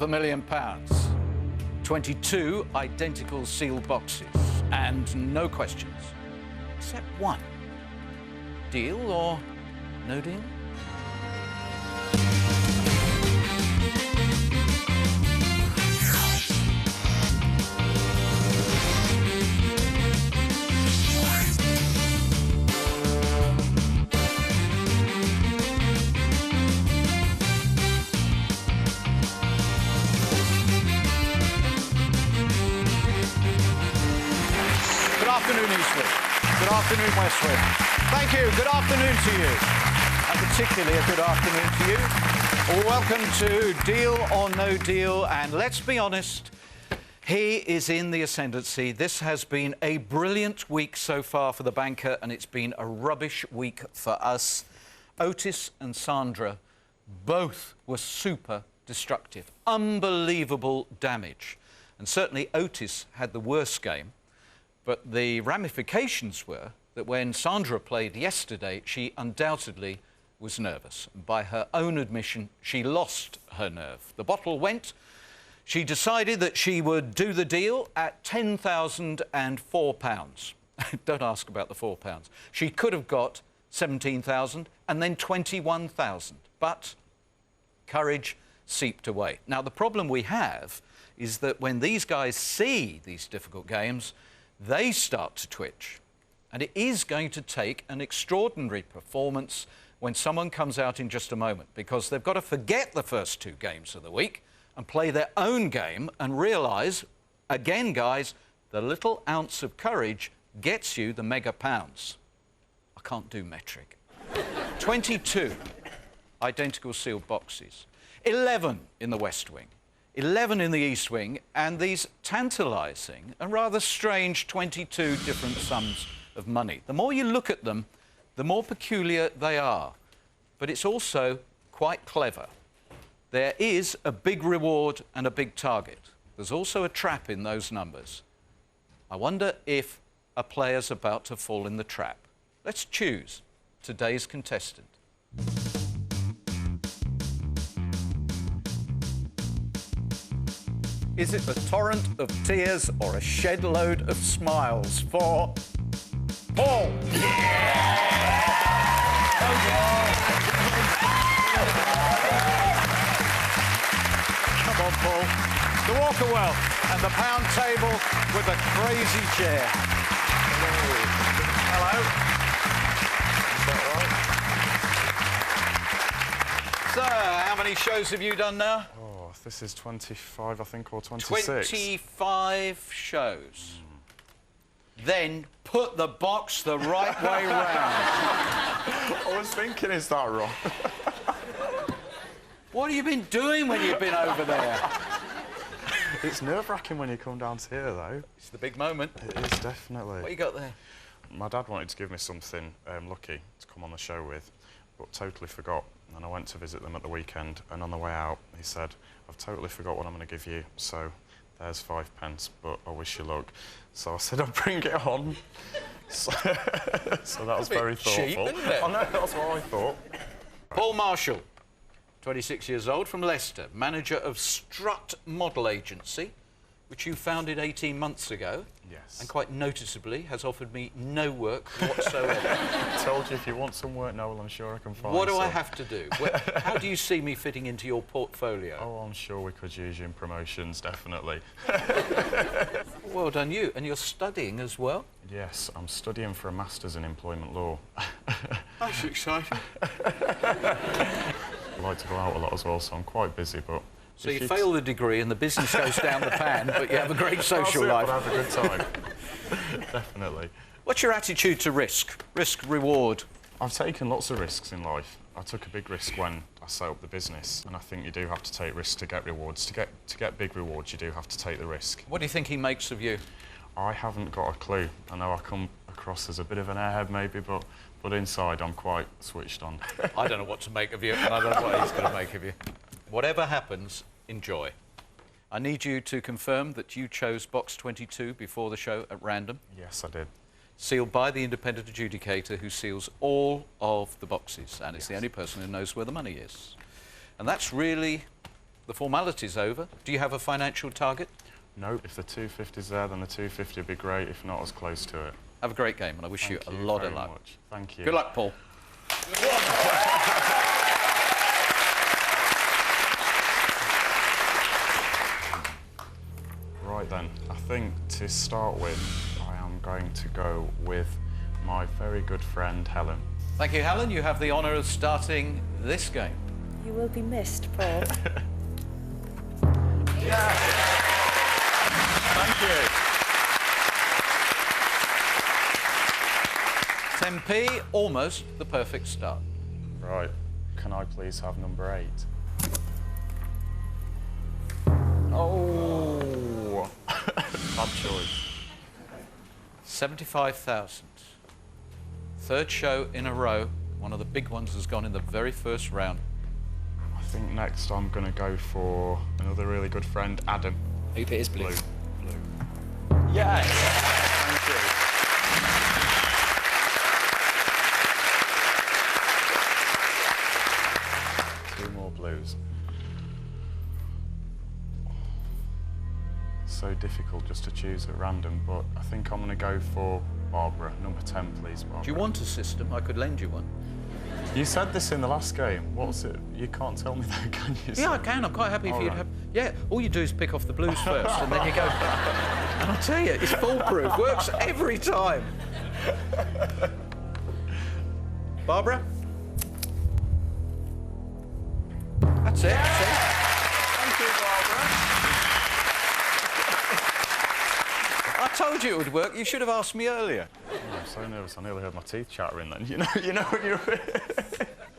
£500,000. 22 identical sealed boxes and no questions, except one. Deal or no deal? Good afternoon, Eastwood. Good afternoon, Westwood. Thank you. Good afternoon to you. And particularly a good afternoon to you. Welcome to Deal or No Deal. And let's be honest, he is in the ascendancy. This has been a brilliant week so far for the banker, and it's been a rubbish week for us. Otis and Sandra both were super destructive. Unbelievable damage. And certainly Otis had the worst game. But the ramifications were that when Sandra played yesterday, she undoubtedly was nervous. By her own admission, she lost her nerve. The bottle went. She decided that she would do the deal at £10,004. Don't ask about the £4. She could have got 17,000 and then 21,000. But courage seeped away. Now, the problem we have is that when these guys see these difficult games, they start to twitch. And it is going to take an extraordinary performance when someone comes out in just a moment, because they've got to forget the first two games of the week and play their own game and realise, again, guys, the little ounce of courage gets you the mega pounds. I can't do metric. 22 identical sealed boxes. 11 in the West Wing. 11 in the East Wing, and these tantalising and rather strange 22 different sums of money. The more you look at them, the more peculiar they are. But it's also quite clever. There is a big reward and a big target. There's also a trap in those numbers. I wonder if a player's about to fall in the trap. Let's choose today's contestant. Is it a torrent of tears or a shed load of smiles for Paul? Come on, Paul. The Walker Well and the pound table with a crazy chair. Hello. Is that right? So, how many shows have you done now? This is 25, I think, or 26. 25 shows. Then put the box the right way round. I was thinking, is that wrong? What have you been doing when you've been over there? It's nerve-wracking when you come down to here, though. It's the big moment. It is, definitely. What you got there? My dad wanted to give me something lucky to come on the show with, but totally forgot. And I went to visit them at the weekend, and on the way out, he said, I've totally forgot what I'm going to give you, so there's £5, but I wish you luck. So I said, I'll bring it on. So that was very thoughtful. Cheap, isn't it? I know, that's what I thought. Paul Marshall, 26 years old, from Leicester, manager of Strut Model Agency, which you founded 18 months ago. Yes. And quite noticeably has offered me no work whatsoever. I told you, if you want some work, Noel, I'm sure I can find What do some. I have to do? How do you see me fitting into your portfolio? Oh, I'm sure we could use you in promotions, definitely. Well done you. And you're studying as well? Yes, I'm studying for a Masters in Employment Law. That's exciting. I like to go out a lot as well, so I'm quite busy, but... So you fail the degree and the business goes down the pan, but you have a great social life. But I have a good time. Definitely. What's your attitude to risk? Risk, reward? I've taken lots of risks in life. I took a big risk when I set up the business, and I think you do have to take risks to get rewards. To get big rewards, you do have to take the risk. What do you think he makes of you? I haven't got a clue. I know I come across as a bit of an airhead maybe, but inside I'm quite switched on. I don't know what to make of you, and I don't know what he's going to make of you. Whatever happens, enjoy. I need you to confirm that you chose box 22 before the show at random. Yes, I did. Sealed by the independent adjudicator who seals all of the boxes, and it's the only person who knows where the money is. And that's really The formality's over. Do you have a financial target? No, if the 250's there, then the 250 would be great, if not as close to it. Have a great game, and I wish you a lot of luck. Much. Thank you. Good luck, Paul. Right then, I think to start with, I am going to go with my very good friend, Helen. Thank you, Helen. You have the honour of starting this game. You will be missed, Paul. Yeah. Thank you. 10p, almost the perfect start. Right, can I please have number 8? Oh, bad choice. 75,000. Third show in a row. One of the big ones has gone in the very first round. I think next I'm going to go for another really good friend, Adam. Hope it is blue. Blue. Yes! Thank you. Two more blues. So difficult just to choose at random, but I think I'm going to go for Barbara. Number 10, please, Barbara. Do you want a system? I could lend you one. You said this in the last game. What was it? You can't tell me that, can you? Yeah, I can. I'm quite happy if All you'd right. have... Yeah, all you do is pick off the blues first, and then you go... And I'll tell you, it's foolproof. Works every time. Barbara? That's it. See? Thank you, Barbara. I told you it would work. You should have asked me earlier. Oh, I'm so nervous. I nearly heard my teeth chattering then. You know when you're...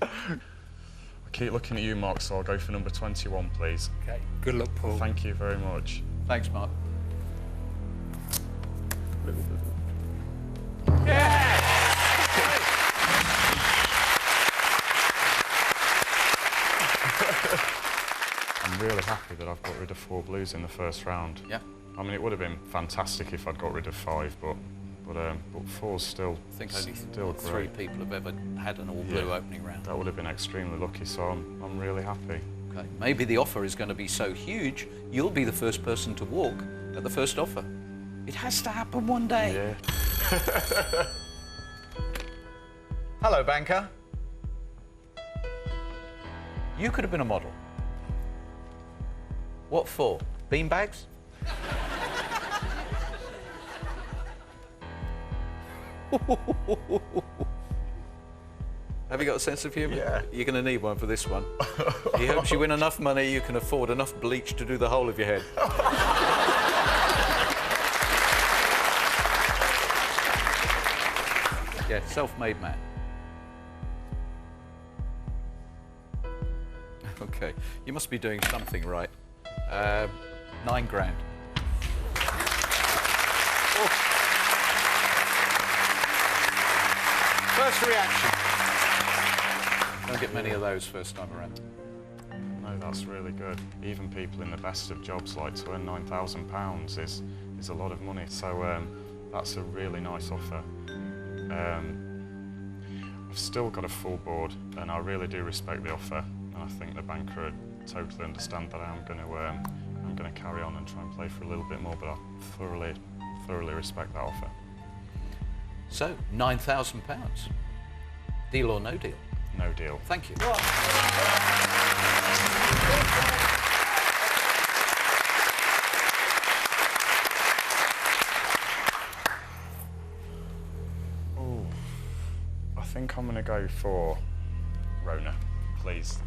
I keep looking at you, Mark, so I'll go for number 21, please. Okay. Good luck, Paul. Thank you very much. Thanks, Mark. I'm really happy that I've got rid of 4 blues in the first round. Yeah. I mean, it would have been fantastic if I'd got rid of 5, but 4's still I think only still 3 great. people have ever had an all-blue Yeah. opening round. That would have been extremely lucky, so I'm really happy. Okay. Maybe the offer is going to be so huge, you'll be the first person to walk at the first offer. It has to happen one day. Yeah. Hello, banker. You could have been a model. What for? Beanbags? Have you got a sense of humour? Yeah. You're going to need one for this one. He hopes you win enough money you can afford enough bleach to do the whole of your head. Yeah, self-made man. Okay, you must be doing something right. 9 grand. Oh. First reaction. Don't get many of those first time around. No, that's really good. Even people in the best of jobs like to earn £9,000 is a lot of money. So that's a really nice offer. I've still got a full board, and I really do respect the offer. And I think the banker would totally understand that I'm going to carry on and try and play for a little bit more. But I thoroughly respect that offer. So, £9,000. Deal or no deal? No deal. Thank you. Ooh, I think I'm going to go for Rona, please.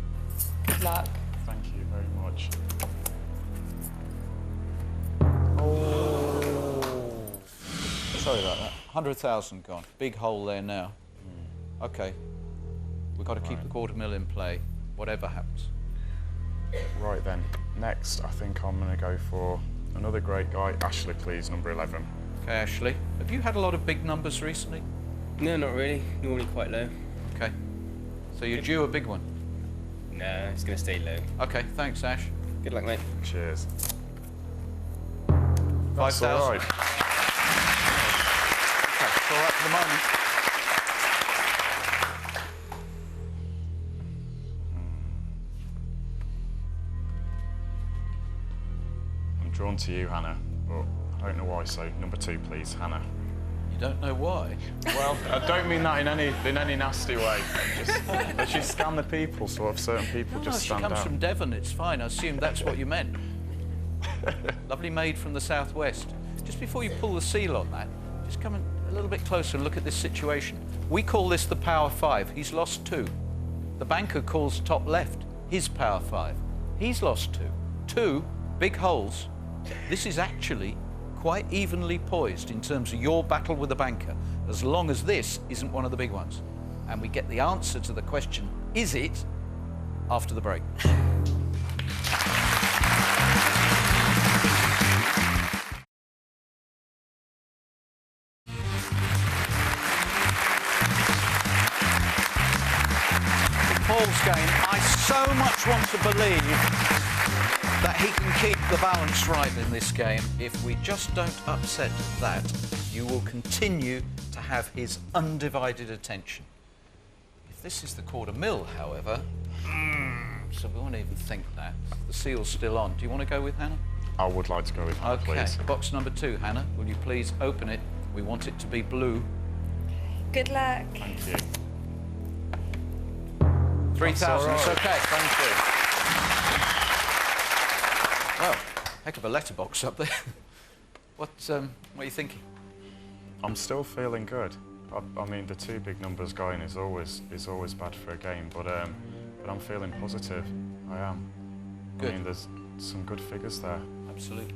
Good luck. Thank you very much. Sorry about that. 100,000 gone. Big hole there now. Okay. We've got to keep the £250,000 in play, whatever happens. Right then, next I think I'm going to go for another great guy, Ashley, please, number 11. Okay, Ashley. Have you had a lot of big numbers recently? No, not really. Normally quite low. Okay. So you're due a big one. No, it's going to stay low. Okay, thanks, Ash. Good luck, mate. Cheers. 5,000. That's all right. Okay, it's all right for the moment. drawn to you, Hannah, but I don't know why, so number 2, please, Hannah. You don't know why? Well, I don't mean that in any nasty way. But she scam the people, sort of. Certain people just stand out. She comes from Devon, it's fine. I assumed that's what you meant. Lovely maid from the southwest. Just before you pull the seal on that, just come a little bit closer and look at this situation. We call this the power 5. He's lost 2. The banker calls top left his power 5. He's lost 2. 2 big holes. This is actually quite evenly poised in terms of your battle with the banker, as long as this isn't one of the big ones. And we get the answer to the question, is it, after the break. Paul's game, I so much want to believe that he can keep the balance right in this game. If we just don't upset that, you will continue to have his undivided attention. If this is the $250,000, however, so we won't even think that. The seal's still on. Do you want to go with Hannah? I would like to go with Hannah, Okay, please. box number 2, Hannah. Will you please open it? We want it to be blue. Good luck. Thank you. 3,000, it's That's all right. okay. Thank you. Well, heck of a letterbox up there. What are you thinking? I'm still feeling good. I mean, the 2 big numbers going is always bad for a game, but I'm feeling positive. I am. Good. I mean, there's some good figures there, Absolutely.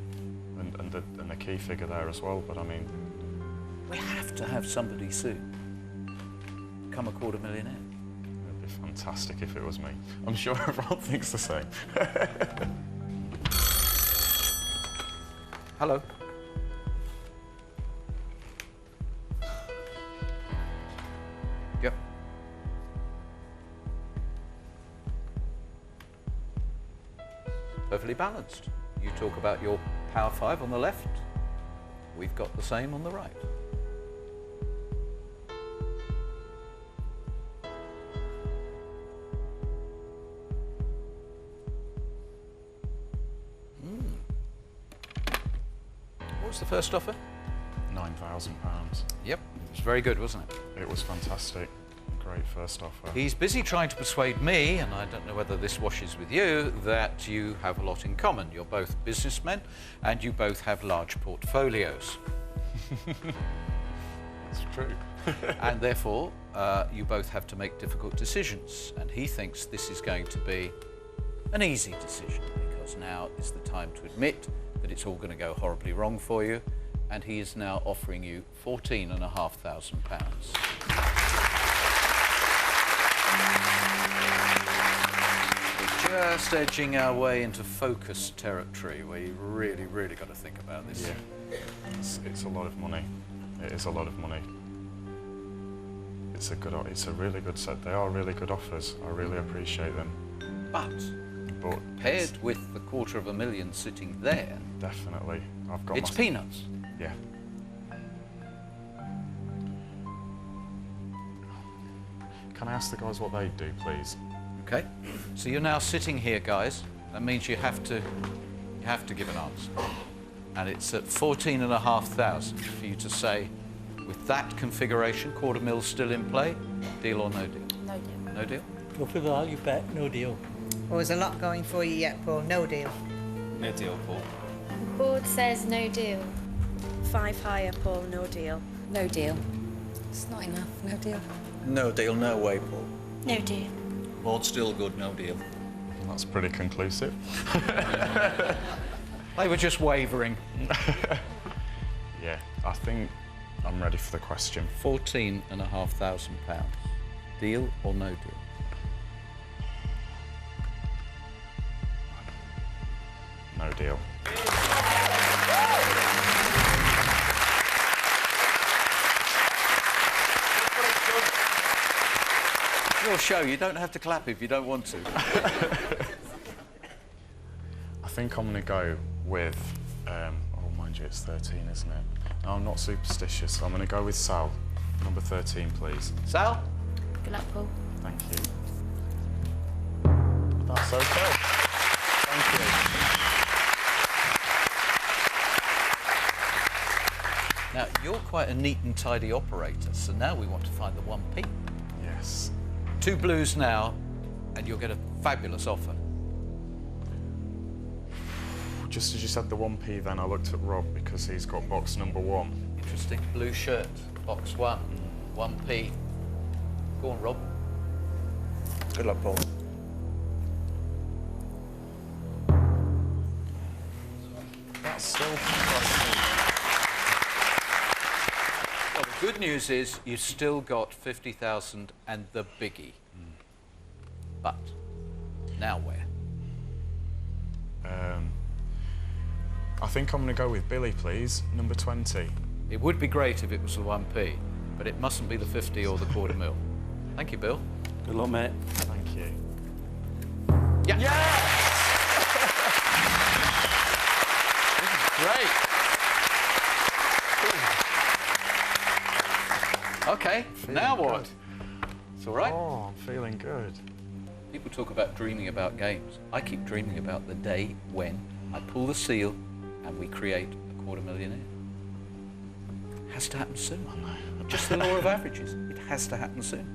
and the key figure there as well. But I mean, We have to have somebody soon become a $250,000. it'd be fantastic if it was me. I'm sure everyone thinks the same. Hello. Yep. Perfectly balanced. You talk about your power 5 on the left. We've got the same on the right. What was the first offer? £9,000. Yep. It was very good, wasn't it? It was fantastic. Great first offer. He's busy trying to persuade me, and I don't know whether this washes with you, that you have a lot in common. You're both businessmen, and you both have large portfolios. It's true. And therefore, you both have to make difficult decisions. And he thinks this is going to be an easy decision, because now is the time to admit that it's all going to go horribly wrong for you. And he is now offering you £14,500. We're just edging our way into focus territory, where you really, really got to think about this. Yeah, it's a lot of money. It is a lot of money. It's a really good set. They are really good offers. I really appreciate them. But paired with the $250,000 sitting there, Definitely, I've got. it's peanuts. Yeah. Can I ask the guys what they do, please? Okay. So you're now sitting here, guys. That means you have to give an answer, and it's at 14,500 for you to say, with that configuration, $250,000 still in play, deal or no deal? No deal. No deal. Go for the value bet, no deal. Well, there's a lot going for you yet, Paul. No deal. No deal, Paul. Board says no deal. 5 higher, Paul, no deal. No deal. It's not enough, no deal. No deal, no way, Paul. No deal. Board's still good, no deal. That's pretty conclusive. They were just wavering. Yeah, I think I'm ready for the question. £14,500. Deal or no deal? No deal. Your show, you don't have to clap if you don't want to. I think I'm going to go with, oh, mind you, it's 13, isn't it? No, I'm not superstitious, so I'm going to go with Sal. Number 13, please. Sal? Good luck, Paul. Thank you. That's okay. Thank you. Now, you're quite a neat and tidy operator, so now we want to find the 1p. Yes. 2 blues now, and you'll get a fabulous offer. Just as you said the 1p, then I looked at Rob because he's got box number 1. Interesting. Blue shirt, box 1, 1p. Go on, Rob. Good luck, Paul. That's still quite Well, the good news is you've still got 50,000 and the biggie. But now where? I think I'm going to go with Billy, please. Number 20. It would be great if it was the 1p, but it mustn't be the 50 or the quarter mil. Thank you, Bill. Good luck, mate. Thank you. Yeah. Yes! This is great. Okay, now what? It's all right. Oh, I'm feeling good. People talk about dreaming about games. I keep dreaming about the day when I pull the seal and we create a $250,000. Has to happen soon. Just the law of averages. It has to happen soon.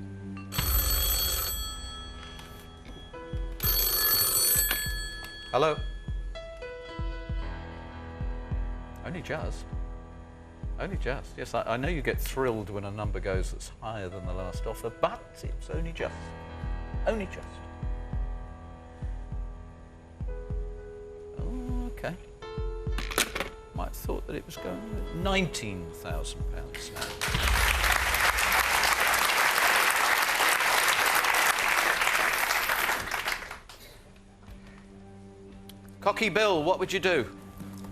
Hello? Only just. Only just. Yes, I know you get thrilled when a number goes that's higher than the last offer, but it's only just. Only just. Oh, okay. Might have thought that it was going at £19,000 now. Cocky Bill, what would you do?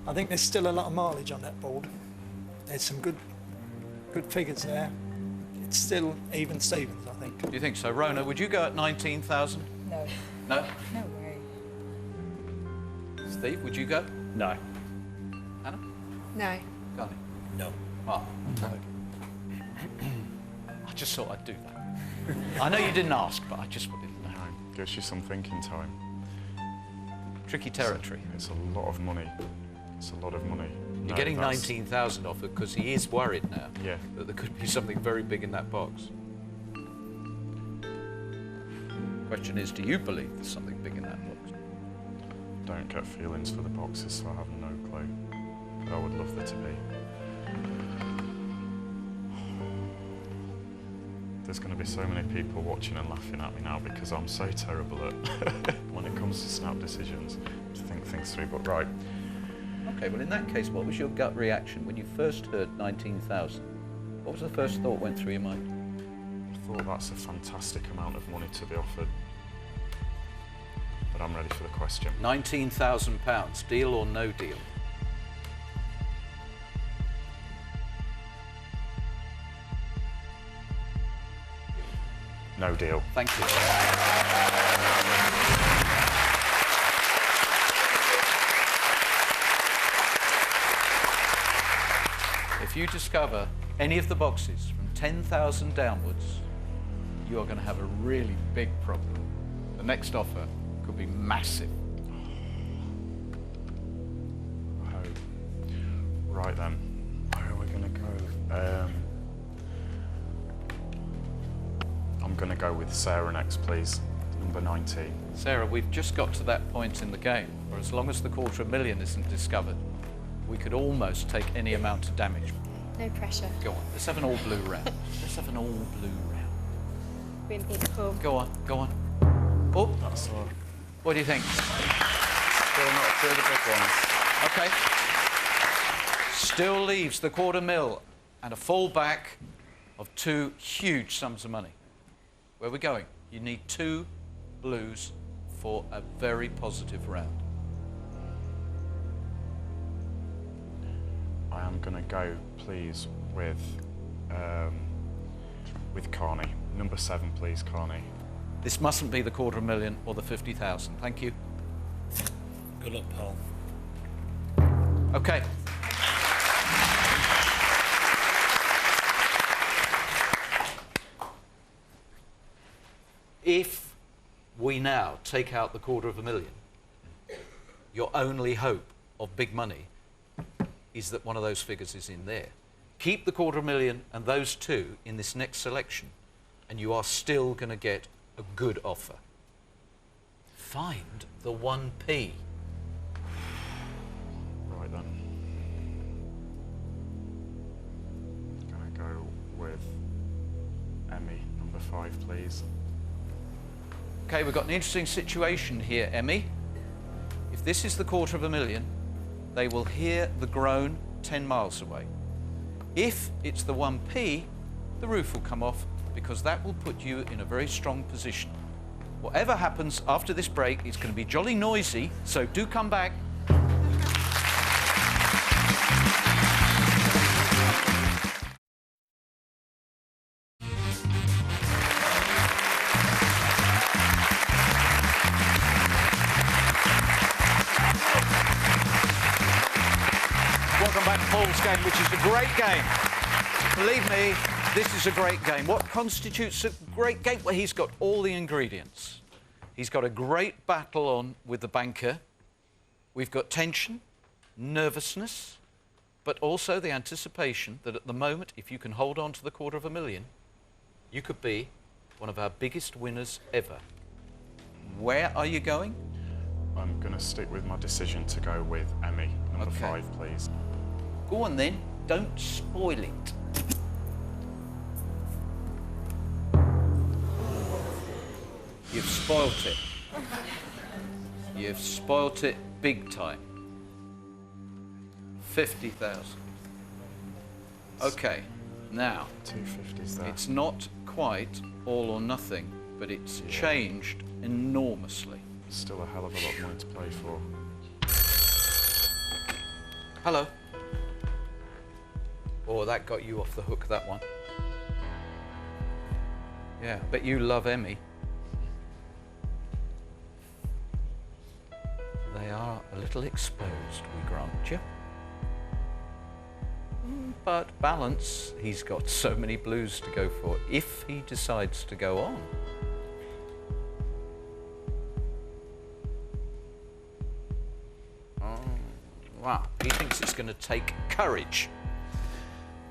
I think there's still a lot of mileage on that board. There's some good figures there. It's still even Stevens, I think. Do you think so? Rona, would you go at 19,000? No. No? No way. Steve, would you go? No. Hannah? No. Gunny? No. Mark? No. I just thought I'd do that. I know you didn't ask, but I just wanted to know. No, gives you some thinking time. Tricky territory. It's a lot of money. It's a lot of money. You're No, getting that's- 19,000 off it because he is worried now Yeah. that there could be something very big in that box. Question is, do you believe there's something big in that box? Don't get feelings for the boxes, so I have no clue. But I would love there to be. There's going to be so many people watching and laughing at me now because I'm so terrible at when it comes to snap decisions to think things through. But right, Okay, well in that case, what was your gut reaction when you first heard 19,000? What was the first thought went through your mind? I thought that's a fantastic amount of money to be offered. But I'm ready for the question. £19,000, deal or no deal? No deal. Thank you. If you discover any of the boxes from 10,000 downwards, you are going to have a really big problem. The next offer could be massive. Oh. Right then, where are we going to go? I'm going to go with Sarah next, please. Number 19. Sarah, we've just got to that point in the game where as long as the $250,000 isn't discovered, we could almost take any amount of damage. No pressure. Go on, let's have an all blue round. Let's have an all blue round. Really cool. Go on, go on. Oh, That's what do you think? Still not through the big ones. Okay. Still leaves the $250,000 and a fallback of 2 huge sums of money. Where are we going? You need 2 blues for a very positive round. I am going to go, please, with Carney. Number 7, please, Carney. This mustn't be the $250,000 or the 50,000. Thank you. Good luck, Paul. Okay. If we now take out the $250,000, your only hope of big money is that one of those figures is in there. Keep the $250,000 and those two in this next selection, and you are still going to get a good offer. Find the 1p. Right then. Gonna go with Emmy, number 5, please. Okay, we've got an interesting situation here, Emmy. If this is the $250,000, they will hear the groan 10 miles away. If it's the 1p, the roof will come off, because that will put you in a very strong position. Whatever happens after this break, it's going to be jolly noisy, so do come back. Welcome back to Paul's game, which is a great game. Believe me, this is a great game. What constitutes a great game? Well, he's got all the ingredients. He's got a great battle on with the banker. We've got tension, nervousness, but also the anticipation that at the moment, if you can hold on to the $250,000, you could be one of our biggest winners ever. Where are you going? I'm going to stick with my decision to go with Emmy, number 5, please. Go on then, don't spoil it. You've spoilt it. You've spoilt it big time. 50,000. Okay, now 250s there. it's not quite all or nothing, but it's changed enormously. Still a hell of a lot of money to play for. Hello. Oh, that got you off the hook, that one. Yeah, but you love Emmy. They are a little exposed, we grant you. But balance, he's got so many blues to go for if he decides to go on. Wow, he thinks it's going to take courage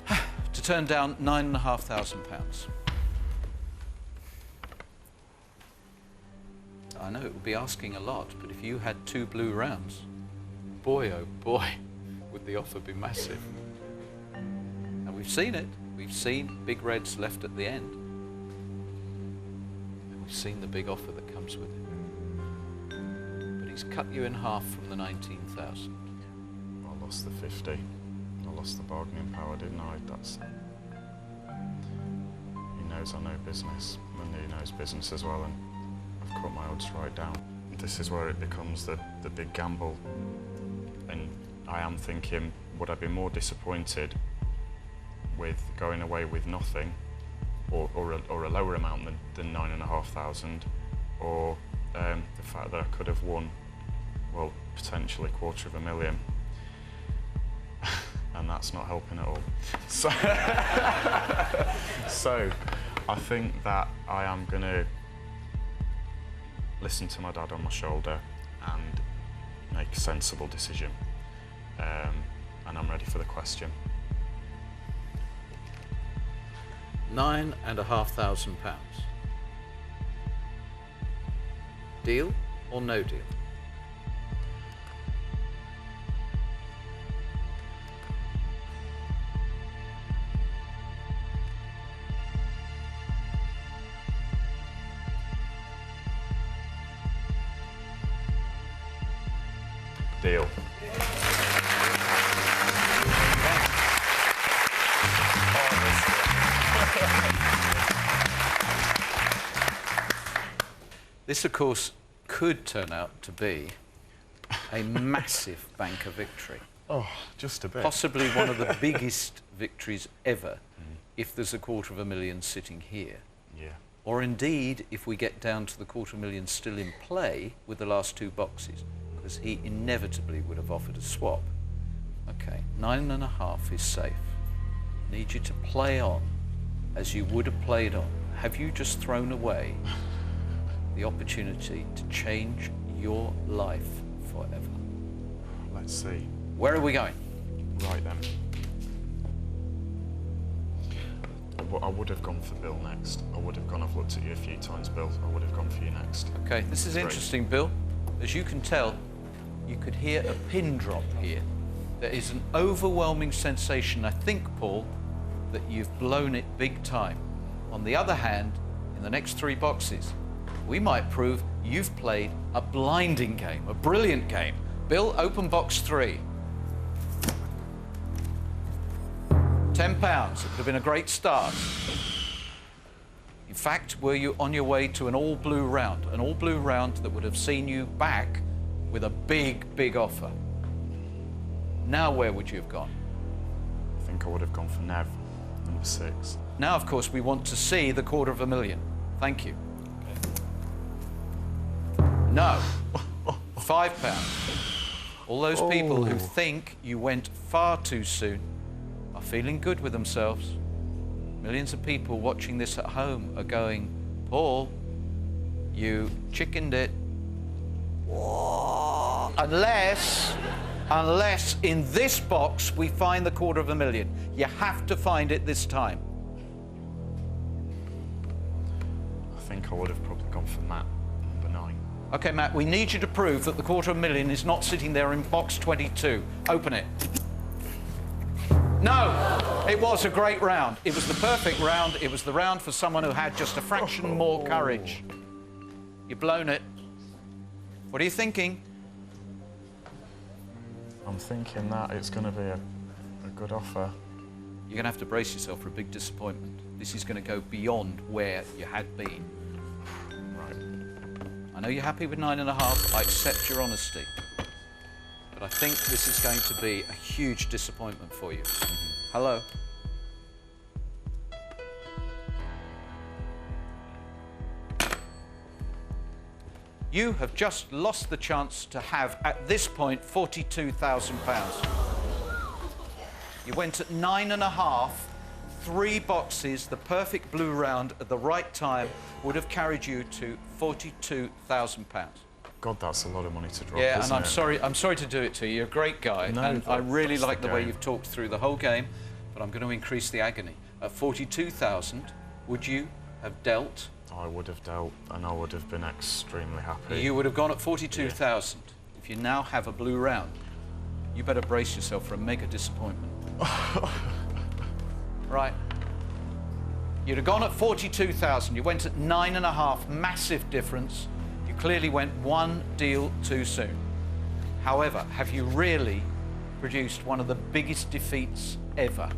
to turn down £9,500. I know it would be asking a lot, but if you had 2 blue rounds, boy oh boy, would the offer be massive. And we've seen it. We've seen big reds left at the end. And we've seen the big offer that comes with it. But he's cut you in half from the 19,000. I lost the 50. I lost the bargaining power, didn't I? That's... He knows I know business, and he knows business as well, and I've cut my odds right down. This is where it becomes the big gamble, and I am thinking, would I be more disappointed with going away with nothing, or a lower amount than 9,500, or the fact that I could have won, well, potentially $250,000. And that's not helping at all. So, so I think that I am going to listen to my dad on my shoulder and make a sensible decision. And I'm ready for the question. £9,500. Deal or no deal? Deal. This, of course, could turn out to be a massive banker victory. Oh, just a bit. Possibly one of the biggest victories ever if there's a $250,000 sitting here. Yeah. Or indeed, if we get down to the $250,000 still in play with the last 2 boxes, because he inevitably would have offered a swap. Okay, 9.5 is safe. Need you to play on as you would have played on. Have you just thrown away the opportunity to change your life forever? Let's see. Where are we going? Right then. I would have gone for Bill next. I would have gone, I've looked at you a few times, Bill. I would have gone for you next. Okay, this is Great. interesting, Bill. As you can tell, you could hear a pin drop here. There is an overwhelming sensation, I think, Paul, that you've blown it big time. On the other hand, in the next 3 boxes, we might prove you've played a blinding game, a brilliant game. Bill, open box 3. £10. It would have been a great start. In fact, were you on your way to an all-blue round? An all-blue round that would have seen you back with a big, big offer. Now where would you have gone? I think I would have gone for Nev, number 6. Now, of course, we want to see the £250,000. Thank you. No. £5. All those people who think you went far too soon are feeling good with themselves. Millions of people watching this at home are going, Paul, you chickened it. Unless in this box we find the £250,000. You have to find it this time. I think I would have probably gone for Matt, number 9. Okay, Matt, we need you to prove that the £250,000 is not sitting there in box 22. Open it. No! It was a great round. It was the perfect round. It was the round for someone who had just a fraction more courage. You've blown it. What are you thinking? I'm thinking that it's going to be a good offer. You're going to have to brace yourself for a big disappointment. This is going to go beyond where you had been. Right. I know you're happy with 9.5. I accept your honesty. But I think this is going to be a huge disappointment for you. Hello? You have just lost the chance to have, at this point, £42,000. You went at 9.5, 3 boxes, the perfect blue round at the right time would have carried you to £42,000. God, that's a lot of money to drop, Yeah, and isn't it? I'm sorry to do it to you. You're a great guy, No, and I really that's like the the way game. you've talked through the whole game, but I'm going to increase the agony. At 42,000, would you have dealt? I would have dealt, and I would have been extremely happy. You would have gone at 42,000. If you now have a blue round, you better brace yourself for a mega disappointment. Right. You'd have gone at 42,000. You went at 9.5, massive difference. You clearly went one deal too soon. However, have you really produced one of the biggest defeats ever?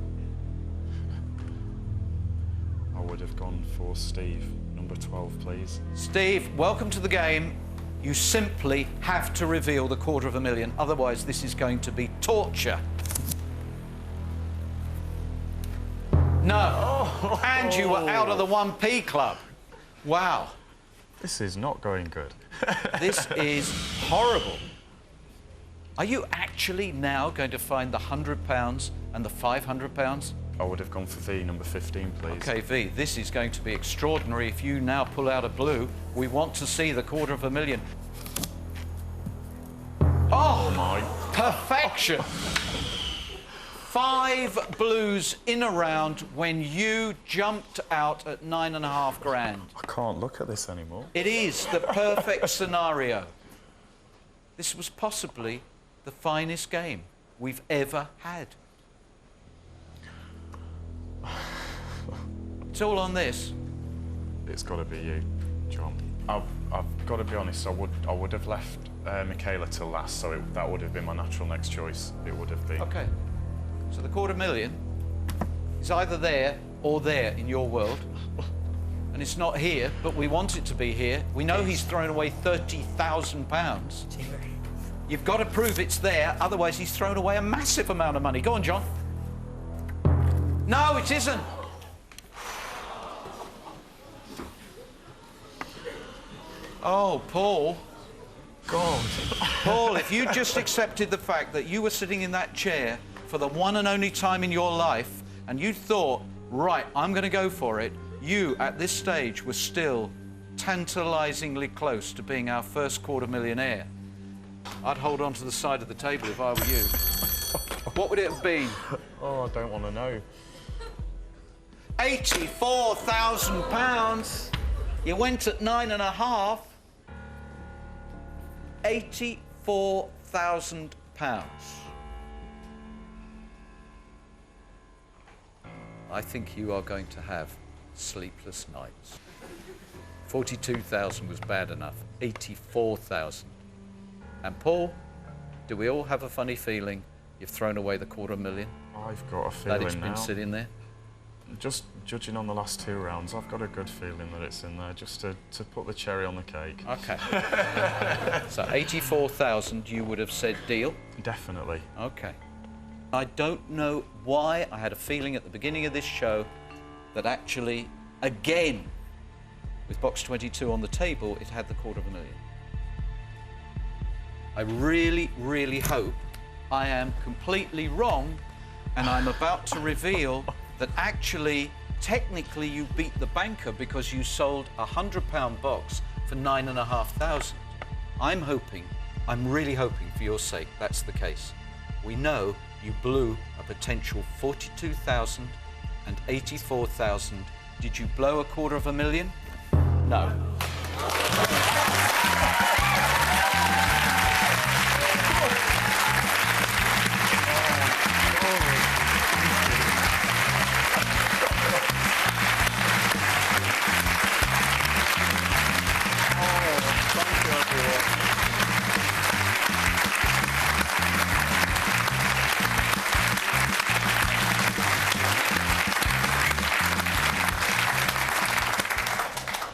I would have gone for Steve, number 12, please. Steve, welcome to the game. You simply have to reveal the £250,000, otherwise this is going to be torture. No. And you were out of the 1p club. Wow. This is not going good. This is horrible. Are you actually now going to find the £100 and the £500? I would have gone for V, number 15, please. Okay, V, this is going to be extraordinary. If you now pull out a blue, we want to see the £250,000. Oh, my. Perfection. 5 blues in a round when you jumped out at 9.5 grand. I can't look at this anymore. It is the perfect scenario. This was possibly the finest game we've ever had. It's all on this. It's got to be you, John. I've got to be honest, I would have left Michaela till last, so that would have been my natural next choice. It would have been. Okay. So the £250,000 is either there or there in your world. And it's not here, but we want it to be here. We know he's thrown away £30,000. You've got to prove it's there, otherwise he's thrown away a massive amount of money. Go on, John. No, it isn't. Oh, Paul. God. Paul, if you just accepted the fact that you were sitting in that chair for the one and only time in your life, and you thought, right, I'm going to go for it, you, at this stage, were still tantalisingly close to being our first £250,000. I'd hold on to the side of the table if I were you. What would it have been? Oh, I don't want to know. £84,000. You went at 9.5. £84,000. I think you are going to have sleepless nights. 42,000 was bad enough. 84,000. And Paul, do we all have a funny feeling you've thrown away the $250,000? I've got a That feeling it's been now. sitting there? Just judging on the last 2 rounds, I've got a good feeling that it's in there, just to put the cherry on the cake. Okay. So 84,000, you would have said deal? Definitely. Okay. I don't know why I had a feeling at the beginning of this show that actually, again, with box 22 on the table, it had the $250,000. I really, really hope I am completely wrong and I'm about to reveal that actually, technically, you beat the banker because you sold a £100 box for 9,500. I'm really hoping for your sake that's the case. We know you blew a potential 42,000 and 84,000. Did you blow a $250,000? No.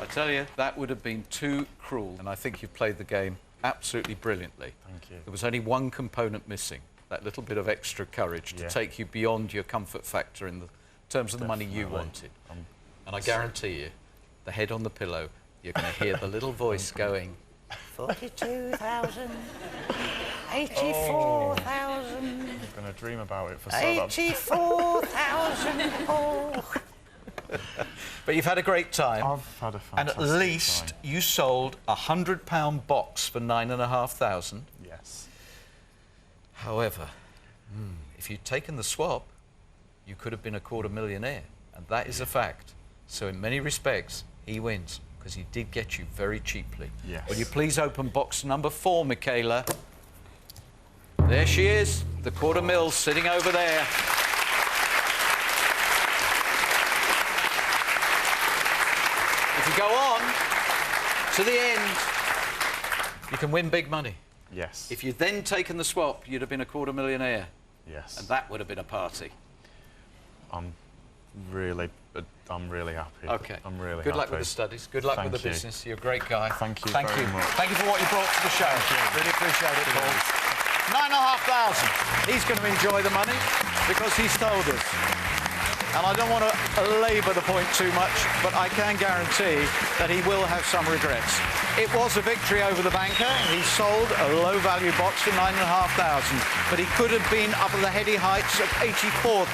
I tell you, that would have been too cruel, and I think you've played the game absolutely brilliantly. Thank you. There was only one component missing, that little bit of extra courage to take you beyond your comfort factor in the terms of the money you wanted. And I guarantee you, the head on the pillow, you're going to hear the little voice going, 42,000, 84,000, I'm going to dream about it for so long. 84,000, Paul. But you've had a great time. I've had a And fantastic at least time. you sold a £100 box for 9,500. Yes. However, if you'd taken the swap, you could have been a $250,000, and that is a fact. So in many respects, he wins, because he did get you very cheaply. Yes. Will you please open box number 4, Michaela? There she is, the $250,000 sitting over there. If you go on to the end, you can win big money. Yes. If you'd then taken the swap, you'd have been a $250,000. Yes. And that would have been a party. I'm really happy. Okay. I'm really happy. Good luck with the studies. Good luck with the Thank you. business. You're a great guy. Thank you Thank very you. much. Thank you for what you brought to the show. Really appreciate it, Paul. 9,500. He's going to enjoy the money because he's told us. And I don't want to labour the point too much, but I can guarantee that he will have some regrets. It was a victory over the banker. He sold a low-value box for 9,500, but he could have been up at the heady heights of 84,000.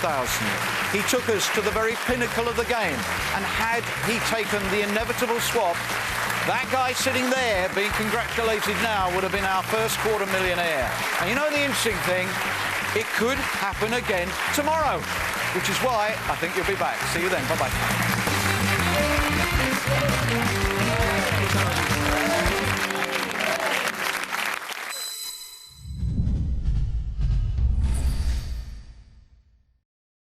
He took us to the very pinnacle of the game, and had he taken the inevitable swap, that guy sitting there being congratulated now would have been our first $250,000. And you know the interesting thing? It could happen again tomorrow, which is why I think you'll be back. See you then. Bye-bye.